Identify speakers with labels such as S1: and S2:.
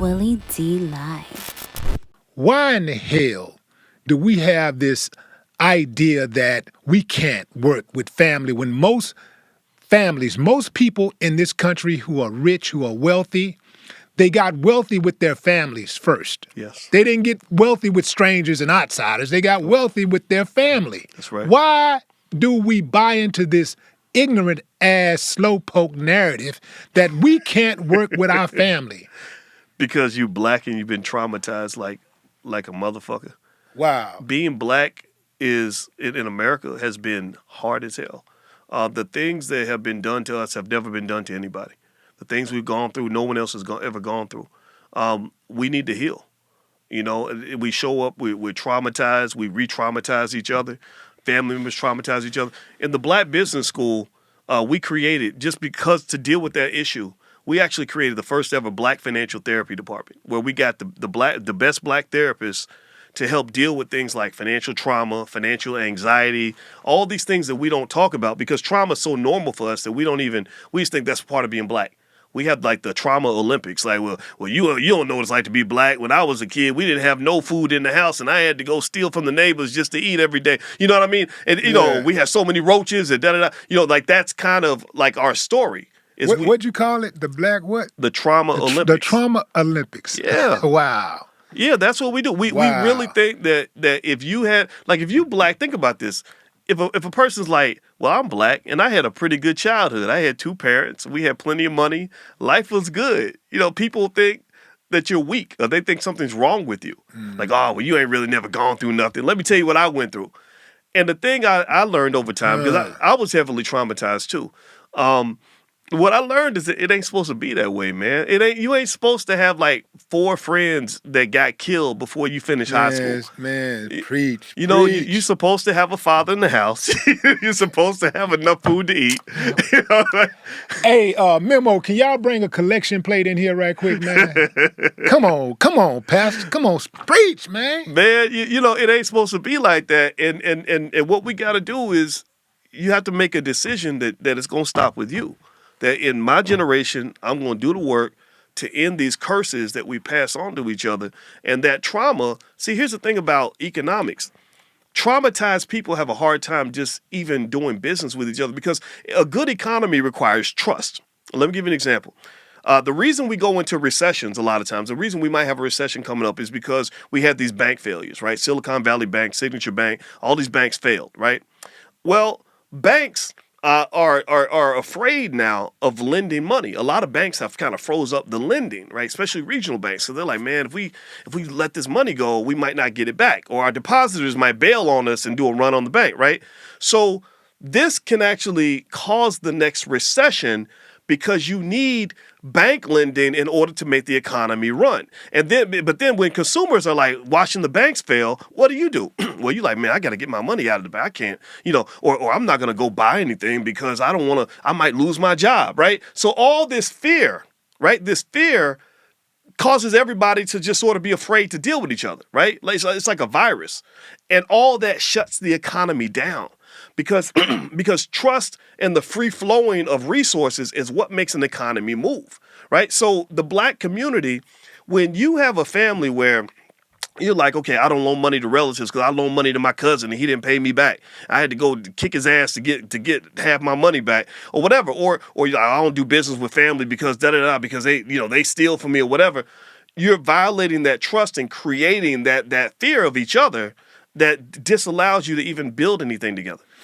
S1: Willie D. Live.
S2: Why in the hell do we have this idea that we can't work with family when most families, most people in this country who are rich, who are wealthy, they got wealthy with their families first.
S3: Yes.
S2: They didn't get wealthy with strangers and outsiders. They got wealthy with their family.
S3: That's right.
S2: Why do we buy into this ignorant ass slowpoke narrative that we can't work with our family?
S3: Because you black and you've been traumatized like a motherfucker.
S2: Wow.
S3: Being black is in America has been hard as hell. The things that have been done to us have never been done to anybody. The things we've gone through, no one else has ever gone through. We need to heal. You know, we show up, we're traumatized, we re-traumatize each other. Family members traumatize each other. In the Black Business School, we created, just because to deal with that issue, we actually created the first ever Black financial therapy department where we got the best Black therapists to help deal with things like financial trauma, financial anxiety, all these things that we don't talk about because trauma is so normal for us that we just think that's part of being Black. We have like the trauma Olympics. Like, well, you don't know what it's like to be Black. When I was a kid, we didn't have no food in the house, and I had to go steal from the neighbors just to eat every day. You know what I mean? And you know, we had so many roaches and da da da. You know, like that's kind of like our story.
S2: What'd you call it? The Black what?
S3: The trauma Olympics.
S2: The trauma Olympics.
S3: Yeah.
S2: Wow.
S3: Yeah, that's what we do. We really think that if you Black, think about this. If a person's like, well, I'm Black and I had a pretty good childhood. I had two parents. We had plenty of money. Life was good. You know, people think that you're weak or they think something's wrong with you. Like, oh, well, you ain't really never gone through nothing. Let me tell you what I went through. And the thing I learned over time, because I was heavily traumatized too. What I learned is that it ain't supposed to be that way, man. You ain't supposed to have like 4 friends that got killed before you finish high school.
S2: Man, preach.
S3: You know, you're supposed to have a father in the house. You're supposed to have enough food to eat. You know, like,
S2: hey, Memo, can y'all bring a collection plate in here right quick, man? Come on, Pastor. Come on, preach, man.
S3: Man, you know, it ain't supposed to be like that. And what we got to do is you have to make a decision that it's going to stop with you. That in my generation, I'm going to do the work to end these curses that we pass on to each other. And that trauma, see, here's the thing about economics. Traumatized people have a hard time just even doing business with each other because a good economy requires trust. Let me give you an example. The reason we go into recessions a lot of times, the reason we might have a recession coming up is because we had these bank failures, right? Silicon Valley Bank, Signature Bank, all these banks failed, right? Well, banks are afraid now of lending money. A lot of banks have kind of froze up the lending, right? Especially regional banks. So they're like, man, if we let this money go, we might not get it back, or our depositors might bail on us and do a run on the bank, right? So this can actually cause the next recession because you need bank lending in order to make the economy run. But then when consumers are like watching the banks fail, what do? Well, you're like, man, I got to get my money out of the bank. I can't, you know, or I'm not going to go buy anything because I might lose my job, right? So all this fear, right? This fear causes everybody to just sort of be afraid to deal with each other, right? Like, it's like a virus. And all that shuts the economy down. Because trust and the free flowing of resources is what makes an economy move, right? So the Black community, when you have a family where you're like, okay, I don't loan money to relatives because I loaned money to my cousin and he didn't pay me back. I had to go kick his ass to get half my money back or whatever. Or you're like, I don't do business with family because because they steal from me or whatever. You're violating that trust and creating that fear of each other that disallows you to even build anything together.